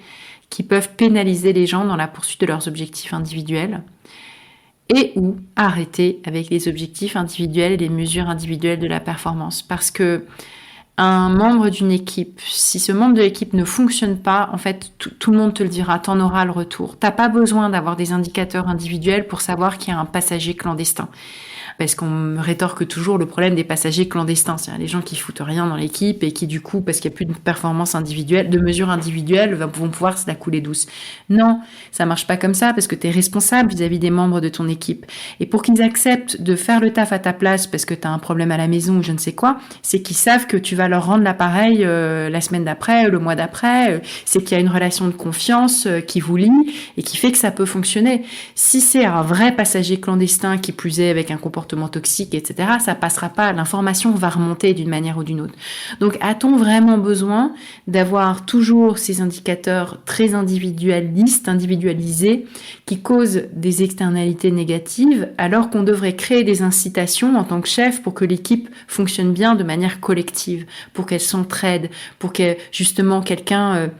qui peuvent pénaliser les gens dans la poursuite de leurs objectifs individuels et ou arrêter avec les objectifs individuels et les mesures individuelles de la performance. Parce que un membre d'une équipe, si ce membre de l'équipe ne fonctionne pas, en fait, tout le monde te le dira, t'en auras le retour. T'as pas besoin d'avoir des indicateurs individuels pour savoir qu'il y a un passager clandestin. parce qu'on me rétorque toujours le problème des passagers clandestins. C'est-à-dire les gens qui foutent rien dans l'équipe et qui, du coup, parce qu'il n'y a plus de performance individuelle, de mesure individuelle, vont pouvoir se la couler douce. Non, ça marche pas comme ça parce que tu es responsable vis-à-vis des membres de ton équipe. Et pour qu'ils acceptent de faire le taf à ta place parce que tu as un problème à la maison ou je ne sais quoi, c'est qu'ils savent que tu vas leur rendre l'appareil la semaine d'après, le mois d'après. C'est qu'il y a une relation de confiance qui vous lie et qui fait que ça peut fonctionner. Si c'est un vrai passager clandestin qui plus est avec un comportement toxique, etc., ça passera pas. L'information va remonter d'une manière ou d'une autre. Donc, a-t-on vraiment besoin d'avoir toujours ces indicateurs très individualistes, individualisés, qui causent des externalités négatives, alors qu'on devrait créer des incitations en tant que chef pour que l'équipe fonctionne bien de manière collective, pour qu'elle s'entraide, pour que justement quelqu'un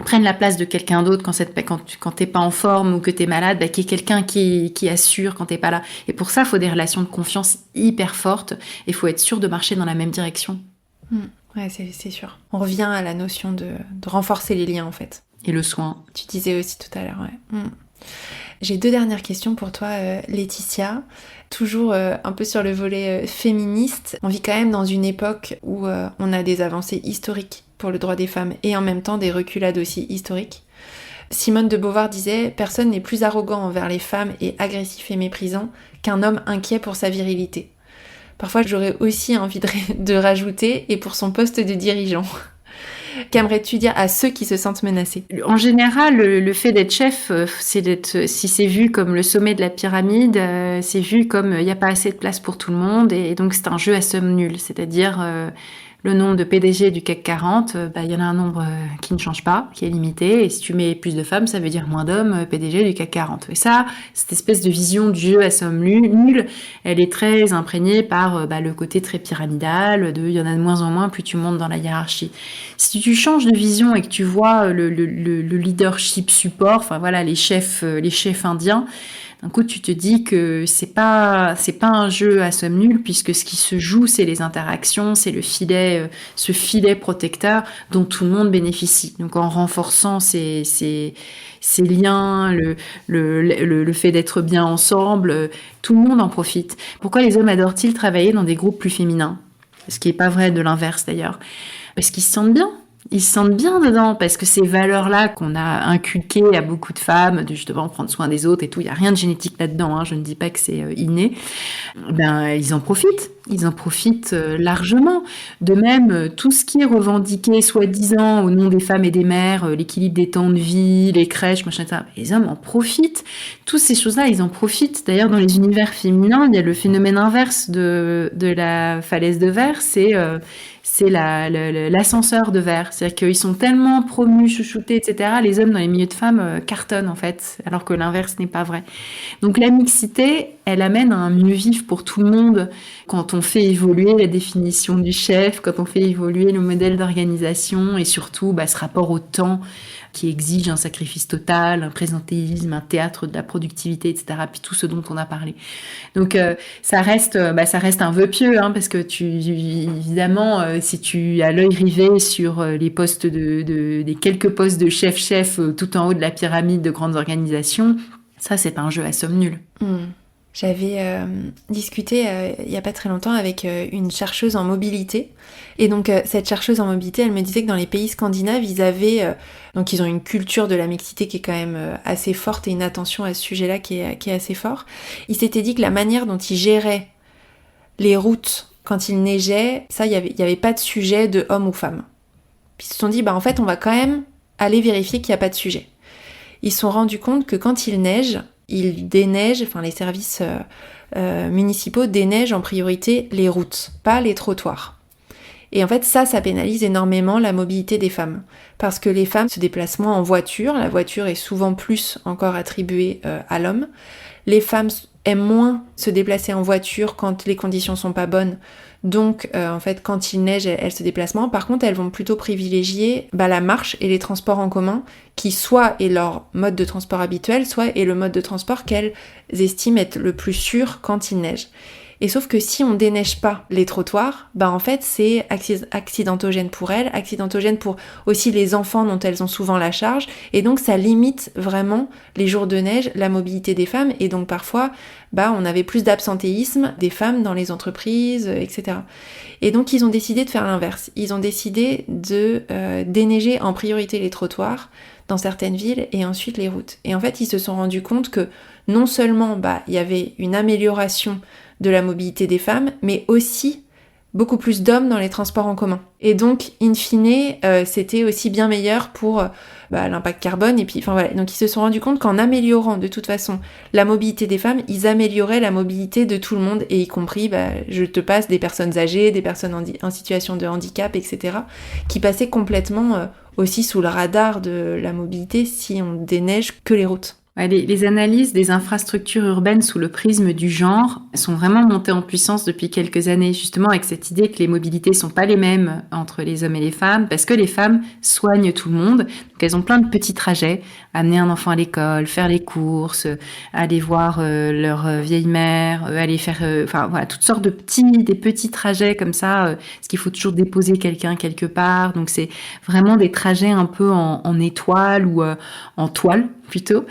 prenne la place de quelqu'un d'autre quand t'es pas en forme ou que t'es malade, qu'il y ait quelqu'un qui assure quand t'es pas là. Et pour ça, il faut des relations de confiance hyper fortes et il faut être sûr de marcher dans la même direction. Ouais, c'est sûr. On revient à la notion de renforcer les liens, en fait. Et le soin. Tu disais aussi tout à l'heure, ouais. J'ai 2 dernières questions pour toi, Laetitia. Toujours un peu sur le volet féministe. On vit quand même dans une époque où on a des avancées historiques pour le droit des femmes et en même temps des reculades aussi historiques. Simone de Beauvoir disait « Personne n'est plus arrogant envers les femmes et agressif et méprisant qu'un homme inquiet pour sa virilité. » Parfois, j'aurais aussi envie de rajouter « et pour son poste de dirigeant ». Qu'aimerais-tu dire à ceux qui se sentent menacés ? En général, le fait d'être chef, si c'est vu comme le sommet de la pyramide, c'est vu comme il n'y a pas assez de place pour tout le monde et donc c'est un jeu à somme nulle. C'est-à-dire le nombre de PDG du CAC 40, il y en a un nombre qui ne change pas, qui est limité. Et si tu mets plus de femmes, ça veut dire moins d'hommes PDG du CAC 40. Et ça, cette espèce de vision du jeu à somme nulle, elle est très imprégnée par le côté très pyramidal, il y en a de moins en moins, plus tu montes dans la hiérarchie. Si tu changes de vision et que tu vois le leadership support, enfin voilà, les chefs indiens, d'un coup, tu te dis que c'est pas un jeu à somme nulle puisque ce qui se joue, c'est les interactions, c'est le filet, ce filet protecteur dont tout le monde bénéficie. Donc, en renforçant ces liens, le fait d'être bien ensemble, tout le monde en profite. Pourquoi les hommes adorent-ils travailler dans des groupes plus féminins ? Ce qui est pas vrai de l'inverse d'ailleurs. Parce qu'ils se sentent bien. Ils se sentent bien dedans parce que ces valeurs-là qu'on a inculquées à beaucoup de femmes, de justement prendre soin des autres et tout, il n'y a rien de génétique là-dedans, hein, je ne dis pas que c'est inné, ils en profitent largement. De même, tout ce qui est revendiqué soi-disant au nom des femmes et des mères, l'équilibre des temps de vie, les crèches, machin, etc., les hommes en profitent. Toutes ces choses-là, ils en profitent. D'ailleurs, dans les univers féminins, il y a le phénomène inverse de la falaise de verre, c'est l'ascenseur de verre. C'est-à-dire qu'ils sont tellement promus, chouchoutés, etc. Les hommes dans les milieux de femmes cartonnent, en fait, alors que l'inverse n'est pas vrai. Donc la mixité, elle amène à un mieux vivre pour tout le monde quand on fait évoluer la définition du chef, quand on fait évoluer le modèle d'organisation et surtout ce rapport au temps qui exige un sacrifice total, un présentéisme, un théâtre de la productivité, etc. Puis tout ce dont on a parlé. Donc ça reste un vœu pieux, hein, parce que évidemment, si tu as l'œil rivé sur les postes des quelques postes de chef tout en haut de la pyramide de grandes organisations, ça c'est un jeu à somme nulle. J'avais discuté il n'y a pas très longtemps avec une chercheuse en mobilité. Et donc cette chercheuse en mobilité, elle me disait que dans les pays scandinaves, ils ont une culture de la mixité qui est quand même assez forte et une attention à ce sujet-là qui est assez fort. Ils s'étaient dit que la manière dont ils géraient les routes quand il neigeait, ça, il y avait pas de sujet de homme ou femme. Puis ils se sont dit, en fait, on va quand même aller vérifier qu'il n'y a pas de sujet. Ils se sont rendus compte que quand il neige, ils déneigent, les services municipaux déneigent en priorité les routes, pas les trottoirs. Et en fait, ça pénalise énormément la mobilité des femmes. Parce que les femmes se déplacent moins en voiture, la voiture est souvent plus encore attribuée à l'homme. Les femmes aiment moins se déplacer en voiture quand les conditions sont pas bonnes. Donc, en fait, quand il neige, elles se déplacent moins. Par contre, elles vont plutôt privilégier la marche et les transports en commun, qui soit est leur mode de transport habituel, soit est le mode de transport qu'elles estiment être le plus sûr quand il neige. Et sauf que si on déneige pas les trottoirs, en fait c'est accidentogène pour elles, accidentogène pour aussi les enfants dont elles ont souvent la charge, et donc ça limite vraiment les jours de neige, la mobilité des femmes, et donc parfois on avait plus d'absentéisme des femmes dans les entreprises, etc. Et donc ils ont décidé de faire l'inverse, ils ont décidé de déneiger en priorité les trottoirs dans certaines villes et ensuite les routes. Et en fait ils se sont rendus compte que non seulement il y avait une amélioration de la mobilité des femmes, mais aussi beaucoup plus d'hommes dans les transports en commun. Et donc, in fine, c'était aussi bien meilleur pour l'impact carbone. Et puis, voilà. Donc, ils se sont rendus compte qu'en améliorant de toute façon la mobilité des femmes, ils amélioraient la mobilité de tout le monde, et y compris, je te passe des personnes âgées, des personnes en situation de handicap, etc., qui passaient complètement aussi sous le radar de la mobilité si on déneige que les routes. Les analyses des infrastructures urbaines sous le prisme du genre sont vraiment montées en puissance depuis quelques années, justement avec cette idée que les mobilités sont pas les mêmes entre les hommes et les femmes, parce que les femmes soignent tout le monde, donc elles ont plein de petits trajets, amener un enfant à l'école, faire les courses, aller voir leur vieille mère, aller faire, toutes sortes des petits trajets comme ça, parce qu'il faut toujours déposer quelqu'un quelque part, donc c'est vraiment des trajets un peu en étoile ou en toile plutôt,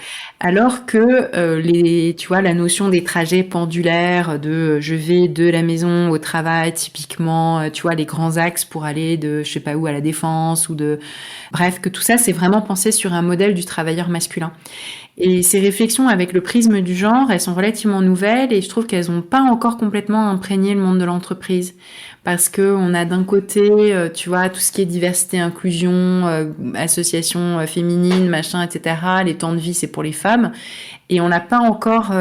alors que la notion des trajets pendulaires de je vais de la maison au travail, typiquement, les grands axes pour aller de je sais pas où à la Défense ou bref, que tout ça c'est vraiment pensé sur un modèle du travailleur masculin. Et ces réflexions avec le prisme du genre, elles sont relativement nouvelles et je trouve qu'elles n'ont pas encore complètement imprégné le monde de l'entreprise. Parce que on a d'un côté, tout ce qui est diversité, inclusion, association féminine, machin, etc. Les temps de vie, c'est pour les femmes. Et on n'a pas encore,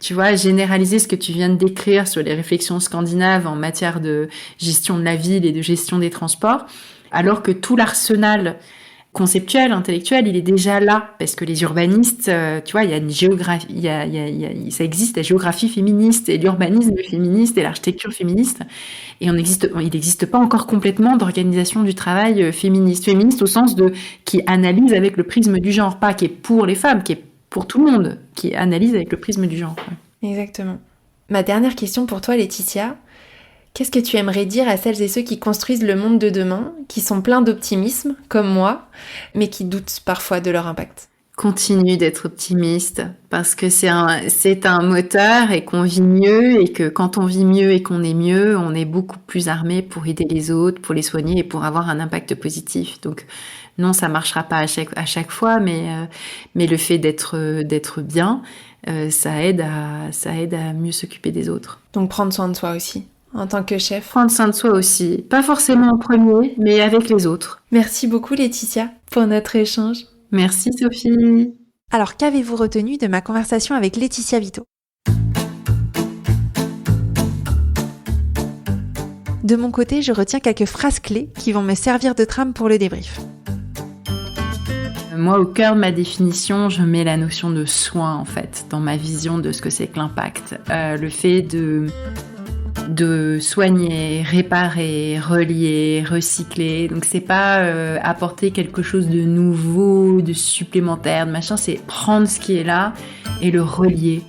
généralisé ce que tu viens de décrire sur les réflexions scandinaves en matière de gestion de la ville et de gestion des transports. Alors que tout l'arsenal conceptuel, intellectuel, il est déjà là, parce que les urbanistes, il y a une géographie, ça existe, la géographie féministe et l'urbanisme féministe et l'architecture féministe, et il n'existe pas encore complètement d'organisation du travail féministe au sens qui analyse avec le prisme du genre, pas qui est pour les femmes, qui est pour tout le monde, qui analyse avec le prisme du genre. Exactement. Ma dernière question pour toi, Laetitia. Qu'est-ce que tu aimerais dire à celles et ceux qui construisent le monde de demain, qui sont pleins d'optimisme, comme moi, mais qui doutent parfois de leur impact ? Continue d'être optimiste, parce que c'est un moteur et qu'on vit mieux, et que quand on vit mieux et qu'on est mieux, on est beaucoup plus armé pour aider les autres, pour les soigner et pour avoir un impact positif. Donc non, ça marchera pas à chaque fois, mais le fait d'être bien, ça aide à mieux s'occuper des autres. Donc prendre soin de soi aussi. En tant que chef. Prendre soin de soi aussi. Pas forcément en premier, mais avec les autres. Merci beaucoup Laetitia pour notre échange. Merci Sophie. Alors qu'avez-vous retenu de ma conversation avec Laetitia Vito ? De mon côté, je retiens quelques phrases clés qui vont me servir de trame pour le débrief. Moi, au cœur de ma définition, je mets la notion de soin, en fait, dans ma vision de ce que c'est que l'impact. Le fait de soigner, réparer, relier, recycler. Donc c'est pas apporter quelque chose de nouveau, de supplémentaire, de machin, c'est prendre ce qui est là et le relier.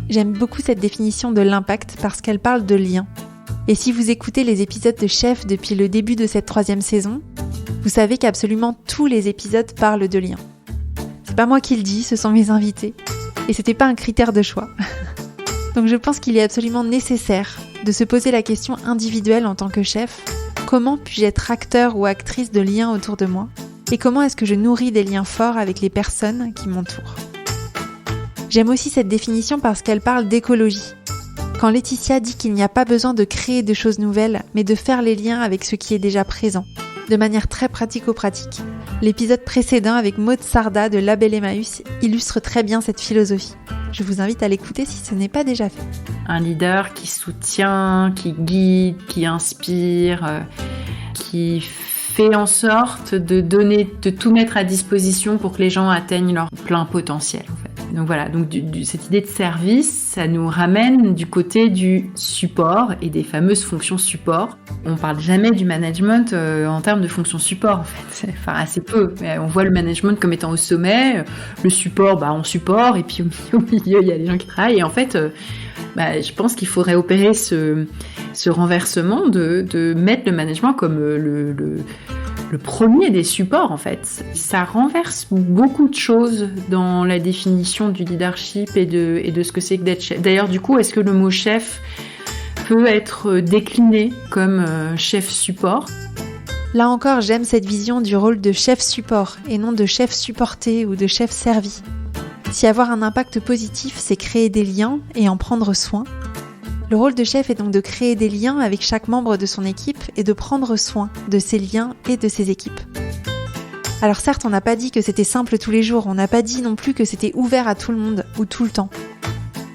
J'aime beaucoup cette définition de l'impact parce qu'elle parle de lien. Et si vous écoutez les épisodes de Chef depuis le début de cette 3e saison, vous savez qu'absolument tous les épisodes parlent de lien. C'est pas moi qui le dis, ce sont mes invités. Et c'était pas un critère de choix. Donc je pense qu'il est absolument nécessaire de se poser la question individuelle en tant que chef. Comment puis-je être acteur ou actrice de liens autour de moi ? Et comment est-ce que je nourris des liens forts avec les personnes qui m'entourent ? J'aime aussi cette définition parce qu'elle parle d'écologie. Quand Laetitia dit qu'il n'y a pas besoin de créer de choses nouvelles, mais de faire les liens avec ce qui est déjà présent, de manière très pratico-pratique. L'épisode précédent avec Maud Sarda de Label Emmaüs illustre très bien cette philosophie. Je vous invite à l'écouter si ce n'est pas déjà fait. Un leader qui soutient, qui guide, qui inspire, qui fait en sorte de tout mettre à disposition pour que les gens atteignent leur plein potentiel, en fait. Donc voilà, donc cette idée de service, ça nous ramène du côté du support et des fameuses fonctions support. On parle jamais du management en termes de fonctions support en fait, enfin assez peu. On voit le management comme étant au sommet, le support, on support, et puis au milieu il y a les gens qui travaillent. Et en fait, je pense qu'il faudrait opérer ce renversement de mettre le management comme le premier des supports en fait. Ça renverse beaucoup de choses dans la définition du leadership et de ce que c'est que d'être chef. D'ailleurs, du coup, est-ce que le mot chef peut être décliné comme chef support ? Là encore, j'aime cette vision du rôle de chef support et non de chef supporté ou de chef servi. Si avoir un impact positif, c'est créer des liens et en prendre soin, le rôle de chef est donc de créer des liens avec chaque membre de son équipe et de prendre soin de ces liens et de ses équipes. Alors certes, on n'a pas dit que c'était simple tous les jours, on n'a pas dit non plus que c'était ouvert à tout le monde ou tout le temps.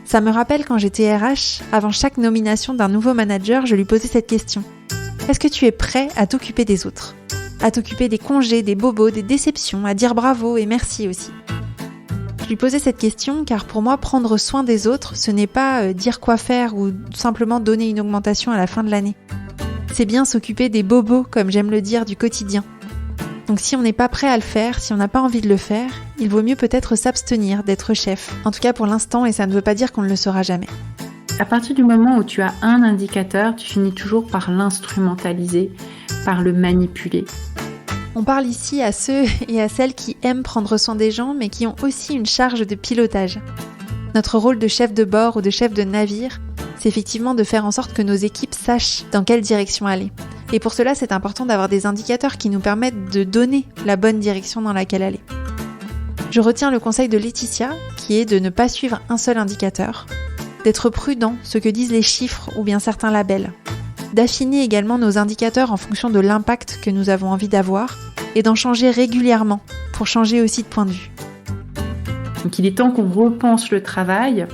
Ça me rappelle quand j'étais RH, avant chaque nomination d'un nouveau manager, je lui posais cette question. Est-ce que tu es prêt à t'occuper des autres ? À t'occuper des congés, des bobos, des déceptions, à dire bravo et merci aussi. Je lui posais cette question car pour moi, prendre soin des autres, ce n'est pas dire quoi faire ou simplement donner une augmentation à la fin de l'année. C'est bien s'occuper des bobos, comme j'aime le dire, du quotidien. Donc si on n'est pas prêt à le faire, si on n'a pas envie de le faire, il vaut mieux peut-être s'abstenir d'être chef. En tout cas pour l'instant, et ça ne veut pas dire qu'on ne le sera jamais. À partir du moment où tu as un indicateur, tu finis toujours par l'instrumentaliser, par le manipuler. On parle ici à ceux et à celles qui aiment prendre soin des gens, mais qui ont aussi une charge de pilotage. Notre rôle de chef de bord ou de chef de navire, c'est effectivement de faire en sorte que nos équipes sachent dans quelle direction aller. Et pour cela, c'est important d'avoir des indicateurs qui nous permettent de donner la bonne direction dans laquelle aller. Je retiens le conseil de Laetitia, qui est de ne pas suivre un seul indicateur, d'être prudent, ce que disent les chiffres ou bien certains labels, d'affiner également nos indicateurs en fonction de l'impact que nous avons envie d'avoir et d'en changer régulièrement pour changer aussi de point de vue. Donc il est temps qu'on repense le travail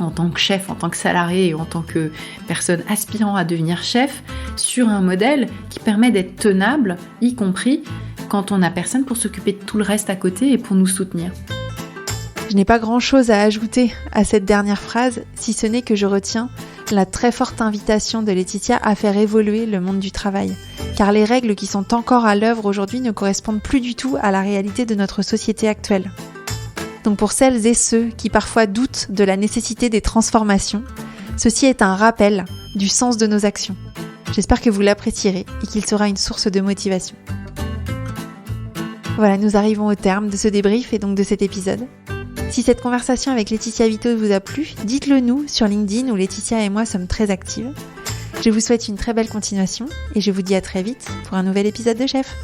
en tant que chef, en tant que salarié et en tant que personne aspirant à devenir chef sur un modèle qui permet d'être tenable, y compris quand on n'a personne pour s'occuper de tout le reste à côté et pour nous soutenir. Je n'ai pas grand-chose à ajouter à cette dernière phrase, si ce n'est que je retiens la très forte invitation de Laetitia à faire évoluer le monde du travail. Car les règles qui sont encore à l'œuvre aujourd'hui ne correspondent plus du tout à la réalité de notre société actuelle. Donc pour celles et ceux qui parfois doutent de la nécessité des transformations, ceci est un rappel du sens de nos actions. J'espère que vous l'apprécierez et qu'il sera une source de motivation. Voilà, nous arrivons au terme de ce débrief et donc de cet épisode. Si cette conversation avec Laetitia Vito vous a plu, dites-le nous sur LinkedIn où Laetitia et moi sommes très actives. Je vous souhaite une très belle continuation et je vous dis à très vite pour un nouvel épisode de Chef.